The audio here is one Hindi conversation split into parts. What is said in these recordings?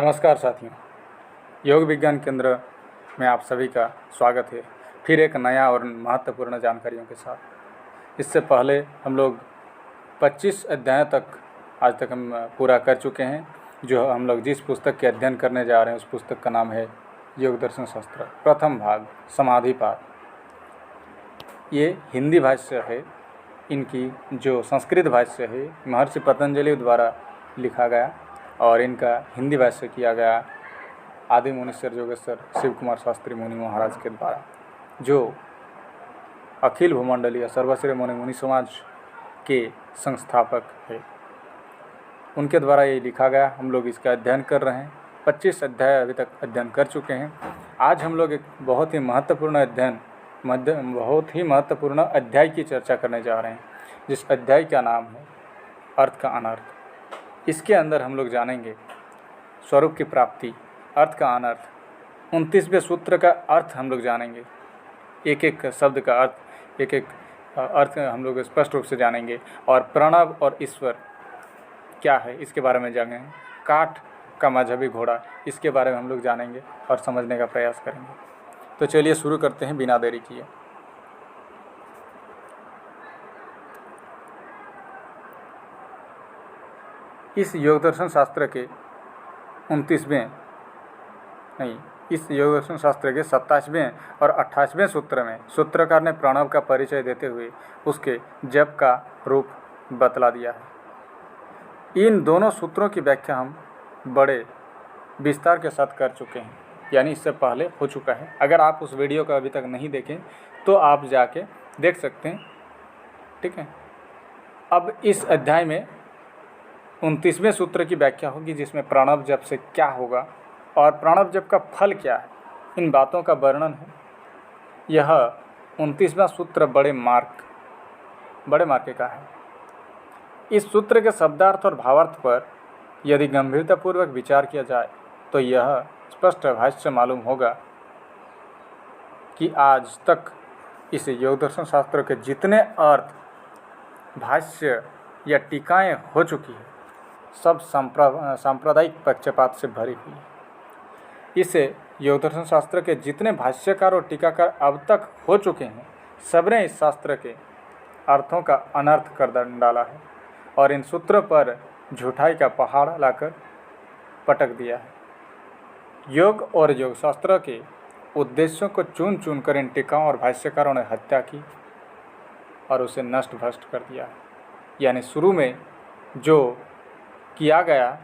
नमस्कार साथियों, योग विज्ञान केंद्र में आप सभी का स्वागत है। फिर एक नया और महत्वपूर्ण जानकारियों के साथ। इससे पहले हम लोग 25 अध्यायों तक आज तक हम पूरा कर चुके हैं। जो हम लोग जिस पुस्तक के अध्ययन करने जा रहे हैं उस पुस्तक का नाम है योग दर्शन शास्त्र, प्रथम भाग समाधिपाद। ये हिंदी भाष्य है। इनकी जो संस्कृत भाष्य है महर्षि पतंजलि द्वारा लिखा गया और इनका हिंदी भाष्य किया गया आदि मुनीश्वर योगेश्वर शिव कुमार शास्त्री मुनि महाराज के द्वारा, जो अखिल भूमंडलीय सर्वश्रेय मुनि समाज के संस्थापक है। उनके द्वारा ये लिखा गया। हम लोग इसका अध्ययन कर रहे हैं। 25 अध्याय अभी तक अध्ययन कर चुके हैं। आज हम लोग एक बहुत ही महत्वपूर्ण अध्याय की चर्चा करने जा रहे हैं, जिस अध्याय का नाम है अर्थ का अनर्थ। इसके अंदर हम लोग जानेंगे स्वरूप की प्राप्ति, अर्थ का अनर्थ, 29वें सूत्र का अर्थ हम लोग जानेंगे। एक एक शब्द का अर्थ, एक एक अर्थ हम लोग स्पष्ट रूप से जानेंगे। और प्रणव और ईश्वर क्या है इसके बारे में जानेंगे। काठ का मजहबी घोड़ा, इसके बारे में हम लोग जानेंगे और समझने का प्रयास करेंगे। तो चलिए शुरू करते हैं बिना देरी किए। इस योग दर्शन शास्त्र के 27वें और 28वें सूत्र में सूत्रकार ने प्रणव का परिचय देते हुए उसके जप का रूप बतला दिया है। इन दोनों सूत्रों की व्याख्या हम बड़े विस्तार के साथ कर चुके हैं, यानी इससे पहले हो चुका है। अगर आप उस वीडियो को अभी तक नहीं देखें तो आप जाके देख सकते हैं, ठीक है। अब इस अध्याय में 29वें सूत्र की व्याख्या होगी, जिसमें प्रणव जप से क्या होगा और प्रणव जप का फल क्या है, इन बातों का वर्णन है। यह 29वां सूत्र बड़े मार्के का है। इस सूत्र के शब्दार्थ और भावार्थ पर यदि गंभीरतापूर्वक विचार किया जाए तो यह स्पष्ट भाष्य मालूम होगा कि आज तक इस योग दर्शन शास्त्र के जितने अर्थ, भाष्य या टीकाएँ हो चुकी है, सब सांप्रदायिक पक्षपात से भरी हुई है। इस योग दर्शन शास्त्र के जितने भाष्यकार और टीकाकार अब तक हो चुके हैं, सबने इस शास्त्र के अर्थों का अनर्थ कर डाला है और इन सूत्रों पर झूठाई का पहाड़ लाकर पटक दिया है। योग और योग शास्त्र के उद्देश्यों को चुन चुन कर इन टीकाओं और भाष्यकारों ने हत्या की और उसे नष्ट भ्रष्ट कर दिया है। यानी शुरू में जो किया गया,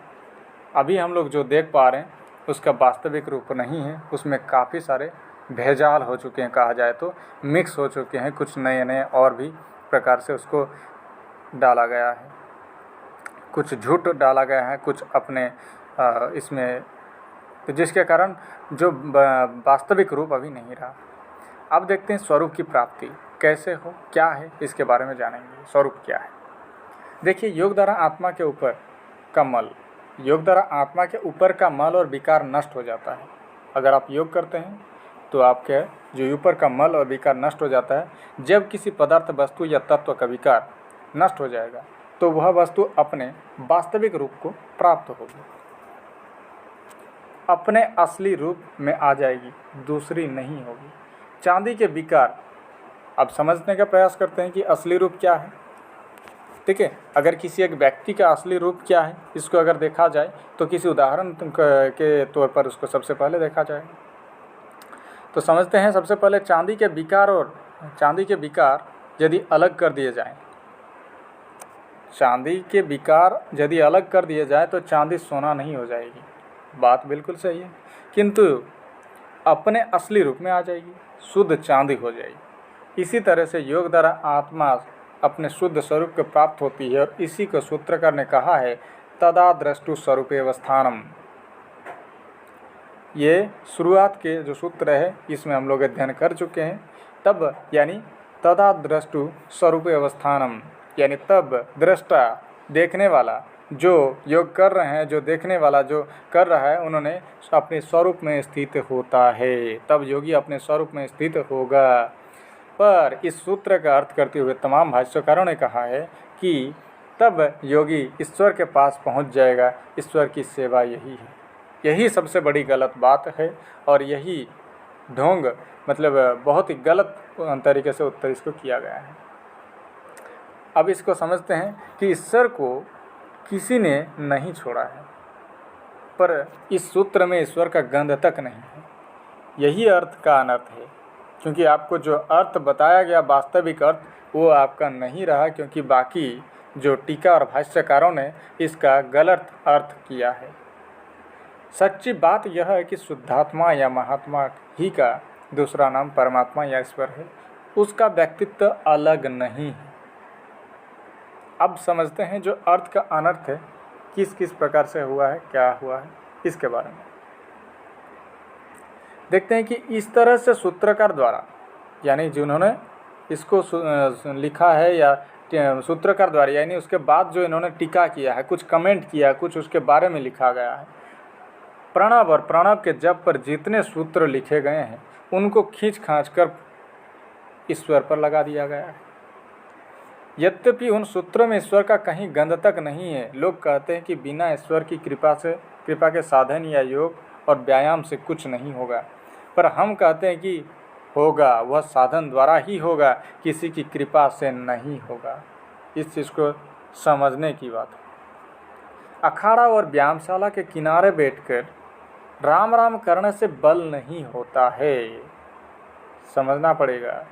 अभी हम लोग जो देख पा रहे हैं उसका वास्तविक रूप नहीं है। उसमें काफ़ी सारे भेजाल हो चुके हैं, कहा जाए तो मिक्स हो चुके हैं। कुछ नए और भी प्रकार से उसको डाला गया है, कुछ झूठ डाला गया है, कुछ अपने इसमें, तो जिसके कारण जो वास्तविक रूप अभी नहीं रहा। अब देखते हैं स्वरूप की प्राप्ति कैसे हो, क्या है, इसके बारे में जानेंगे। स्वरूप क्या है? देखिए, योग द्वारा आत्मा के ऊपर का मल, योग द्वारा आत्मा के ऊपर का मल और विकार नष्ट हो जाता है। अगर आप योग करते हैं तो आपके जो ऊपर का मल और विकार नष्ट हो जाता है। जब किसी पदार्थ, वस्तु या तत्व का विकार नष्ट हो जाएगा तो वह वस्तु अपने वास्तविक रूप को प्राप्त होगी, अपने असली रूप में आ जाएगी, दूसरी नहीं होगी। चांदी के विकार, अब समझने का प्रयास करते हैं कि असली रूप क्या है। ठीक है, अगर किसी एक व्यक्ति का असली रूप क्या है, इसको अगर देखा जाए तो किसी उदाहरण के तौर पर उसको सबसे पहले देखा जाएगा। तो समझते हैं सबसे पहले चांदी के विकार, और चांदी के विकार यदि अलग कर दिए जाएं, चांदी के विकार यदि अलग कर दिए जाए तो चांदी सोना नहीं हो जाएगी, बात बिल्कुल सही है, किंतु अपने असली रूप में आ जाएगी, शुद्ध चांदी हो जाएगी। इसी तरह से योग द्वारा आत्मा अपने शुद्ध स्वरूप को प्राप्त होती है और इसी को सूत्रकार ने कहा है तदा द्रष्टु स्वरूपेवस्थानम। ये शुरुआत के जो सूत्र है इसमें हम लोग अध्ययन कर चुके हैं। तब यानी तदा द्रष्टु स्वरूपेवस्थानम, यानी तब दृष्टा, देखने वाला, जो योग कर रहे हैं, जो देखने वाला जो कर रहा है, उन्होंने अपने स्वरूप में स्थित होता है। तब योगी अपने स्वरूप में स्थित होगा। पर इस सूत्र का अर्थ करते हुए तमाम भाष्यकारों ने कहा है कि तब योगी ईश्वर के पास पहुंच जाएगा। ईश्वर की सेवा यही है। यही सबसे बड़ी गलत बात है और यही ढोंग मतलब बहुत ही गलत तरीके से उत्तर इसको किया गया है। अब इसको समझते हैं कि ईश्वर को किसी ने नहीं छोड़ा है, पर इस सूत्र में ईश्वर का गंध तक नहीं है। यही अर्थ का अनर्थ है, क्योंकि आपको जो अर्थ बताया गया वास्तविक अर्थ वो आपका नहीं रहा, क्योंकि बाकी जो टीका और भाष्यकारों ने इसका गलत अर्थ किया है। सच्ची बात यह है कि शुद्धात्मा या महात्मा ही का दूसरा नाम परमात्मा या ईश्वर है, उसका व्यक्तित्व अलग नहीं है। अब समझते हैं जो अर्थ का अनर्थ है किस किस प्रकार से हुआ है, क्या हुआ है, इसके बारे में देखते हैं कि इस तरह से सूत्रकार द्वारा, यानी जिन्होंने इसको लिखा है या सूत्रकार द्वारा, यानी उसके बाद जो इन्होंने टीका किया है, कुछ कमेंट किया है, कुछ उसके बारे में लिखा गया है। प्रणव और प्रणव के जप पर जितने सूत्र लिखे गए हैं उनको खींच खांच कर ईश्वर पर लगा दिया गया है। यद्यपि उन सूत्रों में ईश्वर का कहीं गंध तक नहीं है। लोग कहते हैं कि बिना ईश्वर की कृपा के साधन या योग और व्यायाम से कुछ नहीं होगा, पर हम कहते हैं कि होगा, वह साधन द्वारा ही होगा, किसी की कृपा से नहीं होगा। इस चीज़ को समझने की बात है। अखाड़ा और व्यायामशाला के किनारे बैठकर राम राम करने से बल नहीं होता है, समझना पड़ेगा।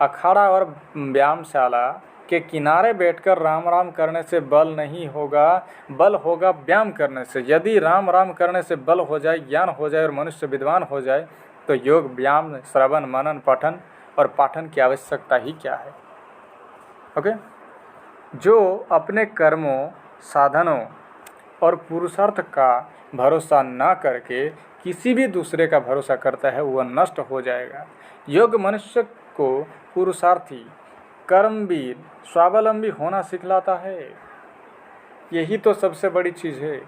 अखाड़ा और व्यायामशाला के किनारे बैठकर राम राम करने से बल नहीं होगा, बल होगा व्यायाम करने से। यदि राम राम करने से बल हो जाए, ज्ञान हो जाए और मनुष्य विद्वान हो जाए, तो योग, व्यायाम, श्रवण, मनन, पठन और पाठन की आवश्यकता ही क्या है। ओके, जो अपने कर्मों, साधनों और पुरुषार्थ का भरोसा न करके किसी भी दूसरे का भरोसा करता है, वह नष्ट हो जाएगा। योग मनुष्य को पुरुषार्थी, कर्मवीर, स्वावलंबी होना सिखलाता है। यही तो सबसे बड़ी चीज़ है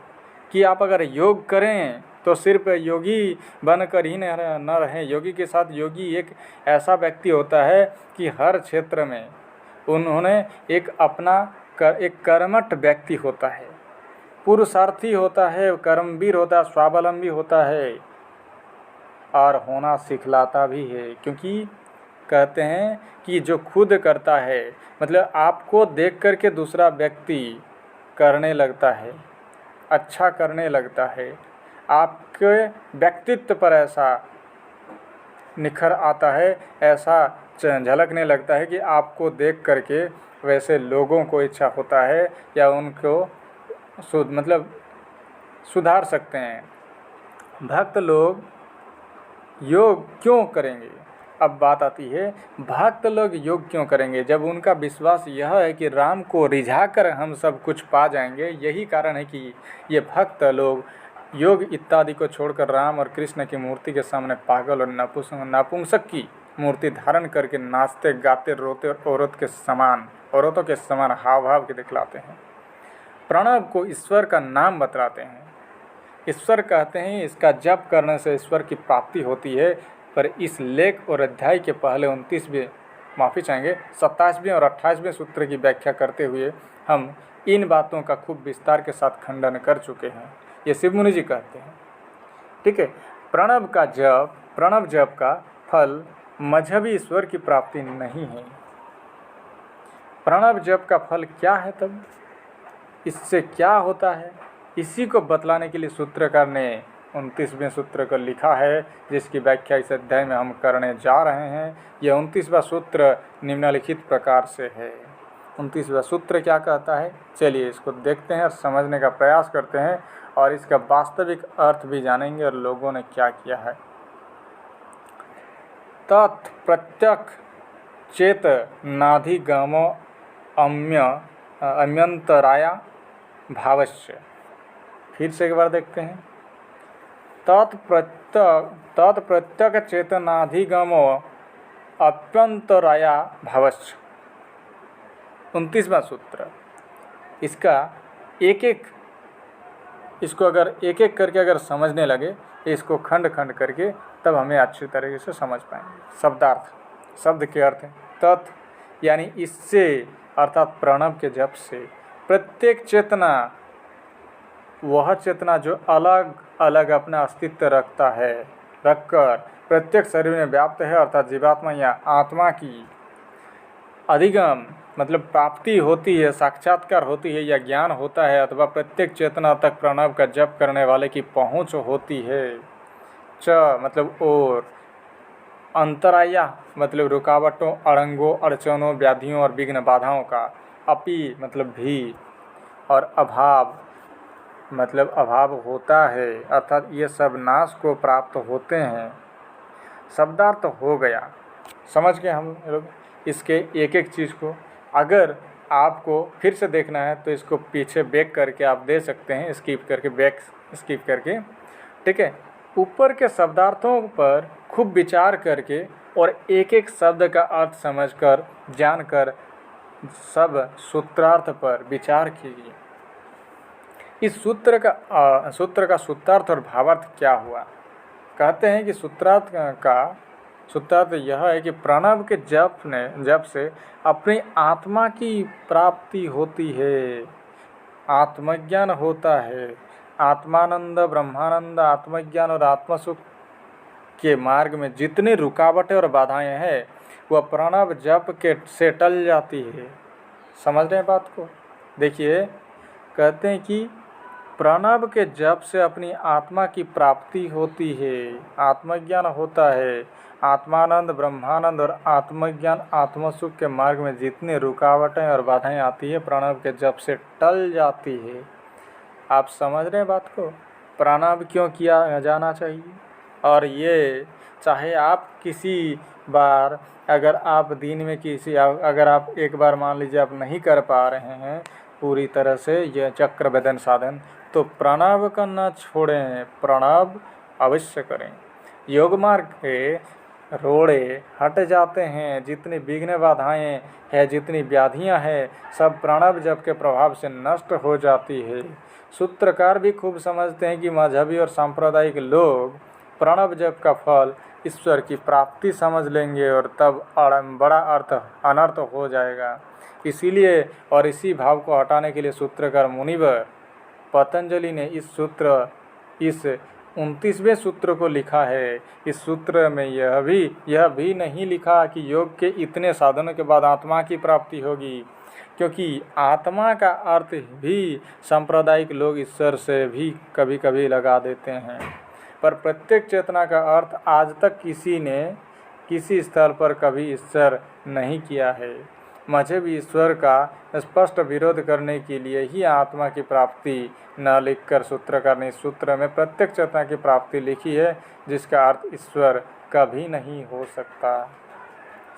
कि आप अगर योग करें तो सिर्फ योगी बनकर ही न रहें। योगी के साथ योगी एक ऐसा व्यक्ति होता है कि हर क्षेत्र में उन्होंने एक कर्मठ व्यक्ति होता है, पुरुषार्थी होता है, कर्मवीर होता है, स्वावलंबी होता है और होना सिखलाता भी है। क्योंकि कहते हैं कि जो खुद करता है, मतलब आपको देख कर के दूसरा व्यक्ति करने लगता है, अच्छा करने लगता है, आपके व्यक्तित्व पर ऐसा निखर आता है, ऐसा झलकने लगता है कि आपको देख करके वैसे लोगों को इच्छा होता है या उनको सुधार सकते हैं। भक्त लोग योग क्यों करेंगे? अब बात आती है, भक्त लोग योग क्यों करेंगे जब उनका विश्वास यह है कि राम को रिझाकर हम सब कुछ पा जाएंगे। यही कारण है कि ये भक्त लोग योग इत्यादि को छोड़कर राम और कृष्ण की मूर्ति के सामने पागल और नपुंसक की मूर्ति धारण करके नाचते, गाते, रोते और औरतों के समान हाव भाव के दिखलाते हैं। प्रणव को ईश्वर का नाम बतलाते हैं। ईश्वर कहते हैं इसका जप करने से ईश्वर की प्राप्ति होती है। पर इस लेख और अध्याय के पहले 27वें और 28वें सूत्र की व्याख्या करते हुए हम इन बातों का खूब विस्तार के साथ खंडन कर चुके हैं। ये शिव मुनि जी कहते हैं। ठीक है, प्रणव जप का फल मजहबी ईश्वर की प्राप्ति नहीं है। प्रणव जप का फल क्या है, तब इससे क्या होता है, इसी को बतलाने के लिए सूत्रकार ने 29वें सूत्र को लिखा है, जिसकी व्याख्या इस अध्याय में हम करने जा रहे हैं। यह 29वां सूत्र निम्नलिखित प्रकार से है। 29वां सूत्र क्या कहता है, चलिए इसको देखते हैं और समझने का प्रयास करते हैं और इसका वास्तविक अर्थ भी जानेंगे और लोगों ने क्या किया है। तत्प्रत्यक चेत नाधिगमो अम्यंतराया भावस्य। फिर से एक बार देखते हैं। तत्प्रत्यक चेतनाधिगमो अभ्यंतराया भावस्य। 29वां सूत्र, इसको अगर एक एक करके अगर समझने लगे, इसको खंड खंड करके, तब हमें अच्छी तरीके से समझ पाएंगे। शब्दार्थ, शब्द के अर्थ हैं तत्, यानी इससे अर्थात प्रणव के जप से प्रत्येक चेतना वह चेतना जो अलग अलग अपना अस्तित्व रखकर प्रत्येक शरीर में व्याप्त है, अर्थात जीवात्मा या आत्मा की अधिगम मतलब प्राप्ति होती है, साक्षात्कार होती है या ज्ञान होता है, अथवा प्रत्येक चेतना तक प्रणव का जप करने वाले की पहुँच होती है। च मतलब और, अंतराया मतलब रुकावटों, अड़ंगों, अड़चनों, व्याधियों और विघ्न बाधाओं का, अपि मतलब भी, और अभाव मतलब अभाव होता है, अर्थात ये सब नाश को प्राप्त होते हैं। शब्दार्थ हो गया, समझ गए हम लोग इसके एक एक चीज़ को। अगर आपको फिर से देखना है तो इसको पीछे बैक करके आप दे सकते हैं, बैक स्किप करके, ठीक है। ऊपर के शब्दार्थों पर खूब विचार करके और एक एक शब्द का अर्थ समझकर, जानकर सब सूत्रार्थ पर विचार कीजिए। इस सूत्र का सूत्रार्थ और भावार्थ क्या हुआ? कहते हैं कि सूत्रार्थ यह है कि प्रणव के जप से अपनी आत्मा की प्राप्ति होती है, आत्मज्ञान होता है। आत्मानंद, ब्रह्मानंद, आत्मज्ञान और आत्मसुख के मार्ग में जितनी रुकावटें और बाधाएं हैं वह प्रणव जप से टल जाती है। समझ रहे हैं बात को? देखिए, कहते हैं कि प्रणव के जप से अपनी आत्मा की प्राप्ति होती है, आत्मज्ञान होता है। आत्मानंद, ब्रह्मानंद और आत्मज्ञान, आत्मसुख के मार्ग में जितनी रुकावटें और बाधाएं आती है प्रणव के जप से टल जाती है। आप समझ रहे हैं बात को? प्रणव क्यों किया जाना चाहिए? और ये चाहे आप किसी बार, अगर आप दिन में अगर आप एक बार मान लीजिए आप नहीं कर पा रहे हैं पूरी तरह से यह चक्र वेदन साधन, तो प्रणव करना छोड़ें, प्रणव अवश्य करें। योग मार्ग के रोड़े हट जाते हैं, जितनी विघ्न बाधाएं हैं, जितनी व्याधियां हैं, सब प्रणव जप के प्रभाव से नष्ट हो जाती है। सूत्रकार भी खूब समझते हैं कि मजहबी और सांप्रदायिक लोग प्रणव जप का फल ईश्वर की प्राप्ति समझ लेंगे और तब बड़ा अनर्थ हो जाएगा। इसीलिए और इसी भाव को हटाने के लिए सूत्रकार मुनिवर पतंजलि ने इस 29वें सूत्र को लिखा है। इस सूत्र में यह भी नहीं लिखा कि योग के इतने साधनों के बाद आत्मा की प्राप्ति होगी, क्योंकि आत्मा का अर्थ भी सांप्रदायिक लोग ईश्वर से भी कभी कभी लगा देते हैं, पर प्रत्येक चेतना का अर्थ आज तक किसी ने किसी स्थल पर कभी ईश्वर नहीं किया है। मुझे भी ईश्वर का स्पष्ट विरोध करने के लिए ही आत्मा की प्राप्ति न लिखकर सूत्रकार ने इस सूत्र में प्रत्येक चेतना की प्राप्ति लिखी है, जिसका अर्थ ईश्वर कभी नहीं हो सकता।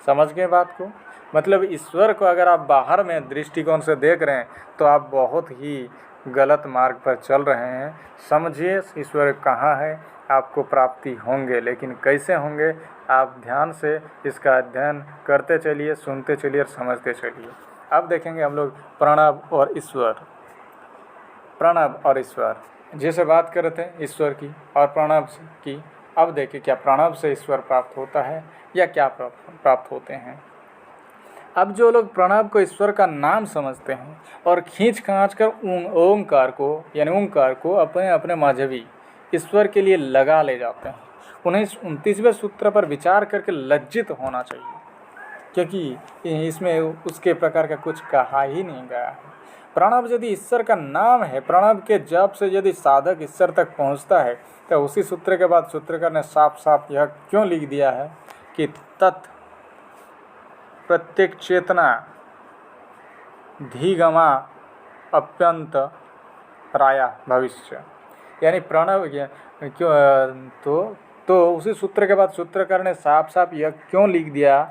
समझ गए बात को? मतलब ईश्वर को अगर आप बाहर में दृष्टिकोण से देख रहे हैं तो आप बहुत ही गलत मार्ग पर चल रहे हैं। समझिए ईश्वर कहाँ है, आपको प्राप्ति होंगे, लेकिन कैसे होंगे? आप ध्यान से इसका अध्ययन करते चलिए, सुनते चलिए और समझते चलिए। अब देखेंगे हम लोग प्रणव और ईश्वर जैसे बात कर रहे थे ईश्वर की और प्रणव की। अब देखिए क्या प्रणव से ईश्वर प्राप्त होता है या क्या प्राप्त होते हैं। अब जो लोग प्रणव को ईश्वर का नाम समझते हैं और खींच कर ओंकार को अपने अपने मजहबी ईश्वर के लिए लगा ले जाते हैं, उन्हें इस 29वें सूत्र पर विचार करके लज्जित होना चाहिए, क्योंकि इसमें उसके प्रकार का कुछ कहा ही नहीं गया है। प्रणव यदि ईश्वर का नाम है, प्रणव के जप से यदि साधक ईश्वर तक पहुंचता है, तो उसी सूत्र के बाद सूत्रकार ने साफ साफ यह क्यों लिख दिया है कि प्रत्येक चेतना धीगमा अप्यंत राया भविष्य, यानी प्रणव क्यों तो उसी सूत्र के बाद सूत्रकार ने साफ साफ यह क्यों लिख दिया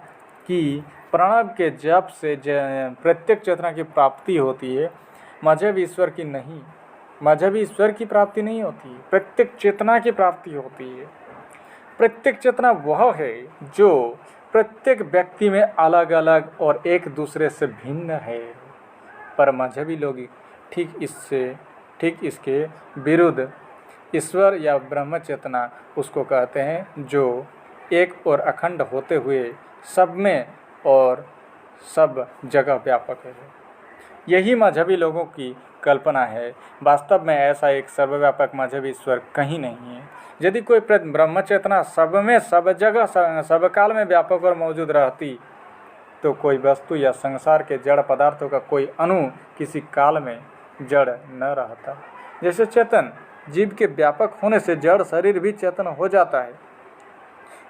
कि प्रणव के जप से प्रत्येक चेतना की प्राप्ति होती है, मजहब ईश्वर की नहीं। मजहब ईश्वर की प्राप्ति नहीं होती, प्रत्येक चेतना की प्राप्ति होती है। प्रत्येक चेतना वह है जो प्रत्येक व्यक्ति में अलग अलग और एक दूसरे से भिन्न है, पर मजहबी लोग ठीक इसके विरुद्ध ईश्वर या ब्रह्म चेतना उसको कहते हैं, जो एक और अखंड होते हुए सब में और सब जगह व्यापक है। यही मजहबी लोगों की कल्पना है। वास्तव में ऐसा एक सर्वव्यापक मजहबी ईश्वर कहीं नहीं है। यदि कोई ब्रह्म चेतना सब में, सब जगह, सब काल में व्यापक और मौजूद रहती तो कोई वस्तु या संसार के जड़ पदार्थों का कोई अणु किसी काल में जड़ न रहता। जैसे चेतन जीव के व्यापक होने से जड़ शरीर भी चेतन हो जाता है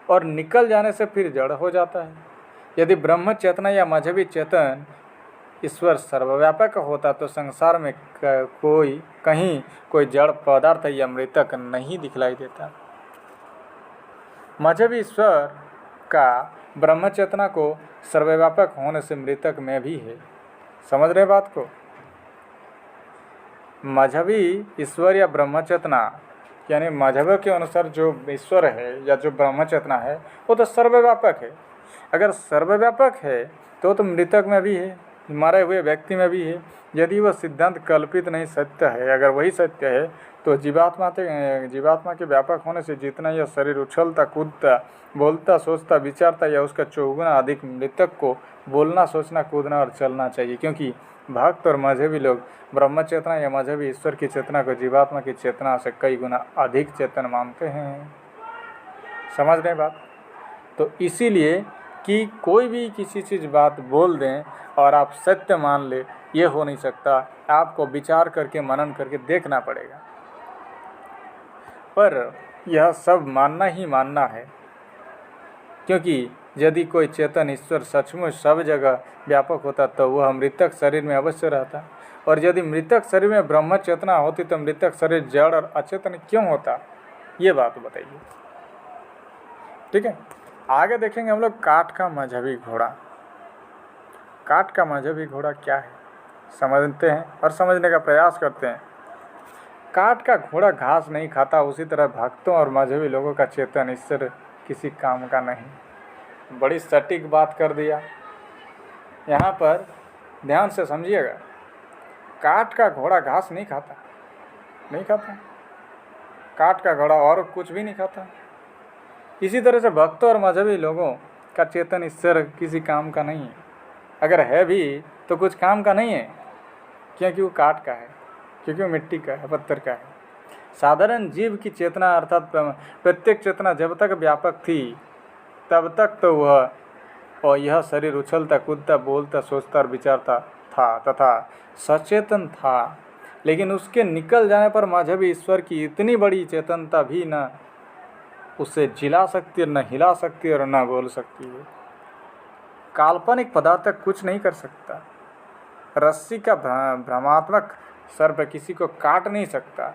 और निकल जाने से फिर जड़ हो जाता है। यदि ब्रह्म चेतना या मजहबी चेतन ईश्वर सर्वव्यापक होता तो संसार में कहीं कोई जड़ पदार्थ या मृतक नहीं दिखलाई देता। मजहबी ईश्वर का ब्रह्म चेतना को सर्वव्यापक होने से मृतक में भी है। समझ रहे बात को? मजहबी ईश्वर या ब्रह्म चेतना यानी मजहब के अनुसार जो ईश्वर है या जो ब्रह्म चेतना है वो तो सर्वव्यापक है। अगर सर्वव्यापक है तो मृतक में भी है, मरे हुए व्यक्ति में भी है। यदि वह सिद्धांत कल्पित नहीं सत्य है, अगर वही सत्य है तो जीवात्मा के व्यापक होने से जितना यह शरीर उछलता, कूदता, बोलता, सोचता, विचारता या उसका चौगुना अधिक मृतक को बोलना, सोचना, कूदना और चलना चाहिए। क्योंकि भक्त और मजहबी लोग ब्रह्म चेतना या मजहबी ईश्वर की चेतना को जीवात्मा की चेतना से कई गुना अधिक चेतन मानते हैं। समझ रहे बात? तो इसीलिए कि कोई भी किसी चीज़ बात बोल दें और आप सत्य मान ले, ये हो नहीं सकता। आपको विचार करके, मनन करके देखना पड़ेगा। पर यह सब मानना ही मानना है, क्योंकि यदि कोई चेतन ईश्वर सचमुच सब जगह व्यापक होता तो वह मृतक शरीर में अवश्य रहता, और यदि मृतक शरीर में ब्रह्म चेतना होती तो मृतक शरीर जड़ और अचेतन क्यों होता? ये बात बताइए। ठीक है, आगे देखेंगे हम लोग काठ का मजहबी घोड़ा। काठ का मजहबी घोड़ा क्या है समझते हैं और समझने का प्रयास करते हैं। काठ का घोड़ा घास नहीं खाता, उसी तरह भक्तों और मजहबी लोगों का चेतन ईश्वर किसी काम का नहीं। बड़ी सटीक बात कर दिया। यहाँ पर ध्यान से समझिएगा, काठ का घोड़ा घास नहीं खाता, नहीं खाता। काठ का घोड़ा और कुछ भी नहीं खाता। इसी तरह से भक्तों और मजहबी लोगों का चेतन ईश्वर किसी काम का नहीं है। अगर है भी तो कुछ काम का नहीं है, क्योंकि वो काठ का है, क्योंकि वो मिट्टी का है, पत्थर का है। साधारण जीव की चेतना अर्थात प्रत्येक चेतना जब तक व्यापक थी तब तक तो वह और यह शरीर उछलता, कूदता, बोलता, सोचता और विचारता था तथा सचेतन था। लेकिन उसके निकल जाने पर मजहबी ईश्वर की इतनी बड़ी चेतनता भी न उसे जिला सकती है, न हिला सकती है और न बोल सकती है। काल्पनिक पदार्थ कुछ नहीं कर सकता। रस्सी का भ्रमात्मक सर्प किसी को काट नहीं सकता।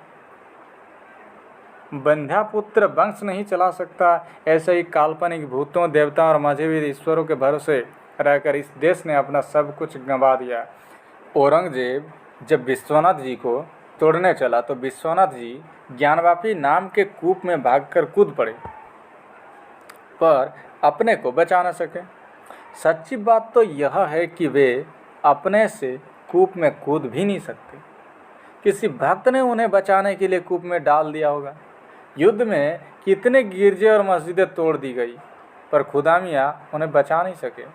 बंध्यापुत्र वंश नहीं चला सकता। ऐसे ही काल्पनिक भूतों, देवताओं और मजहबी ईश्वरों के भरोसे रहकर इस देश ने अपना सब कुछ गंवा दिया। औरंगजेब जब विश्वनाथ जी को तोड़ने चला तो विश्वनाथ जी ज्ञानवापी नाम के कूप में भागकर कूद पड़े, पर अपने को बचा न सके। सच्ची बात तो यह है कि वे अपने से कूप में कूद भी नहीं सकते। किसी भक्त ने उन्हें बचाने के लिए कूप में डाल दिया होगा। युद्ध में कितने गिरजे और मस्जिदें तोड़ दी गई, पर खुदा मियाँ उन्हें बचा नहीं सके।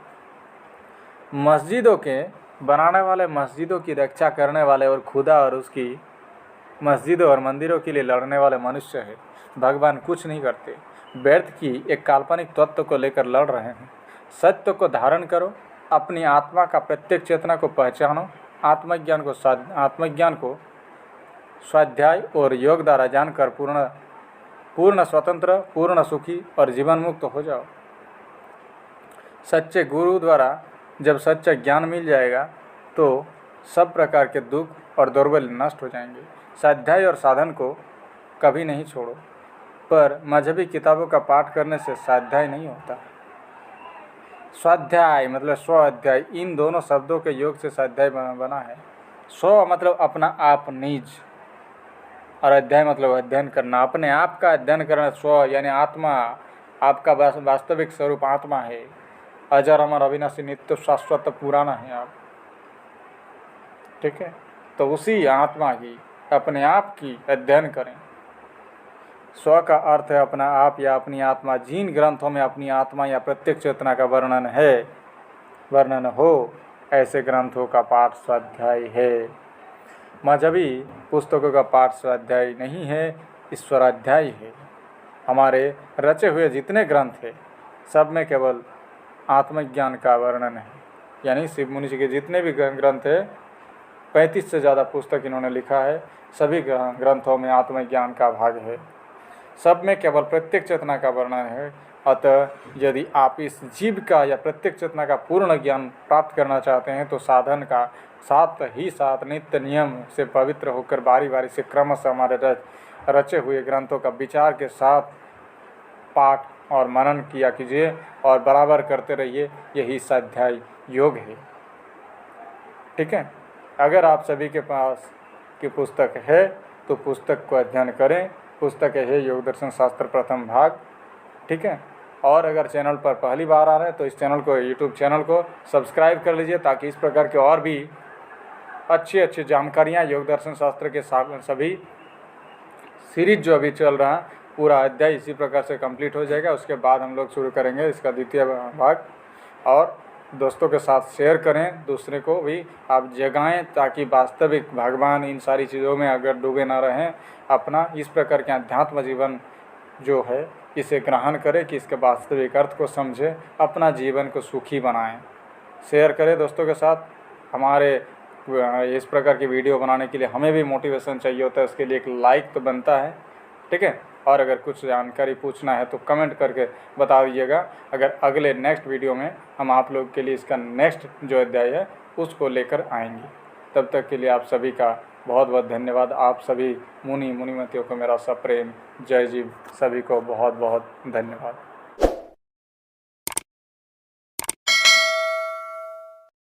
मस्जिदों के बनाने वाले, मस्जिदों की रक्षा करने वाले और खुदा और उसकी मस्जिदों और मंदिरों के लिए लड़ने वाले मनुष्य है। भगवान कुछ नहीं करते, व्यर्थ की एक काल्पनिक तत्व को लेकर लड़ रहे हैं। सत्य को धारण करो, अपनी आत्मा का प्रत्येक चेतना को पहचानो, आत्मज्ञान को स्वाध्याय और योग द्वारा जानकर पूर्ण स्वतंत्र, पूर्ण सुखी और जीवन मुक्त हो जाओ। सच्चे गुरु द्वारा जब सच्चा ज्ञान मिल जाएगा तो सब प्रकार के दुख और दौर्बल्य नष्ट हो जाएंगे। स्वाध्याय और साधन को कभी नहीं छोड़ो, पर मजहबी किताबों का पाठ करने से स्वाध्याय नहीं होता। स्वाध्याय मतलब स्व अध्याय, इन दोनों शब्दों के योग से स्वाध्याय बना है। स्व मतलब अपना आप, निज, और अध्याय मतलब अध्ययन करना, अपने आप का अध्ययन करना। स्व यानी आत्मा, आपका वास्तविक स्वरूप आत्मा है। अजर अमर अविनाशी नित्य शाश्वत पुराना है आप। ठीक है, तो उसी आत्मा की, अपने आप की अध्ययन करें। स्व का अर्थ है अपना आप या अपनी आत्मा। जिन ग्रंथों में अपनी आत्मा या प्रत्येक चेतना का वर्णन हो, ऐसे ग्रंथों का पाठ स्वाध्याय है। मजहबी पुस्तकों का पाठ स्वाध्याय नहीं है, ईश्वराध्याय है। हमारे रचे हुए जितने ग्रंथ हैं सब में केवल आत्मज्ञान का वर्णन है। यानी शिव मुनि जी के जितने भी ग्रंथ हैं, 35 से ज़्यादा पुस्तक इन्होंने लिखा है, सभी ग्रंथों में आत्मज्ञान का भाग है। सब में केवल प्रत्येक चेतना का वर्णन है। अतः यदि आप इस जीव का या प्रत्येक चेतना का पूर्ण ज्ञान प्राप्त करना चाहते हैं तो साधन का साथ ही साथ नित्य नियम से पवित्र होकर बारी बारी से क्रमशः हमारे रचे हुए ग्रंथों का विचार के साथ पाठ और मनन किया कीजिए और बराबर करते रहिए। यही स्वाध्याय योग है। ठीक है। अगर आप सभी के पास की पुस्तक है तो पुस्तक को अध्ययन करें। पुस्तक है योग दर्शन शास्त्र प्रथम भाग। ठीक है। और अगर चैनल पर पहली बार आ रहे हैं तो इस चैनल को, यूट्यूब चैनल को सब्सक्राइब कर लीजिए ताकि इस प्रकार के और भी अच्छी अच्छी जानकारियाँ योग दर्शन शास्त्र के सभी सीरीज जो अभी चल रहा है, पूरा अध्याय इसी प्रकार से कंप्लीट हो जाएगा। उसके बाद हम लोग शुरू करेंगे इसका द्वितीय भाग। और दोस्तों के साथ शेयर करें, दूसरे को भी आप जगाएं ताकि वास्तविक भगवान इन सारी चीज़ों में अगर डूबे ना रहें, अपना इस प्रकार के अध्यात्म जीवन जो है इसे ग्रहण करें कि इसके वास्तविक अर्थ को समझें, अपना जीवन को सुखी बनाएं। शेयर करें दोस्तों के साथ। हमारे इस प्रकार की वीडियो बनाने के लिए हमें भी मोटिवेशन चाहिए होता है, उसके लिए एक लाइक तो बनता है। ठीक है। और अगर कुछ जानकारी पूछना है तो कमेंट करके बता दीजिएगा। अगर अगले नेक्स्ट वीडियो में हम आप लोग के लिए इसका नेक्स्ट जो अध्याय है उसको लेकर आएंगे। तब तक के लिए आप सभी का बहुत बहुत धन्यवाद। आप सभी मुनिमतियों को मेरा सप्रेम जय जीव। सभी को बहुत बहुत धन्यवाद।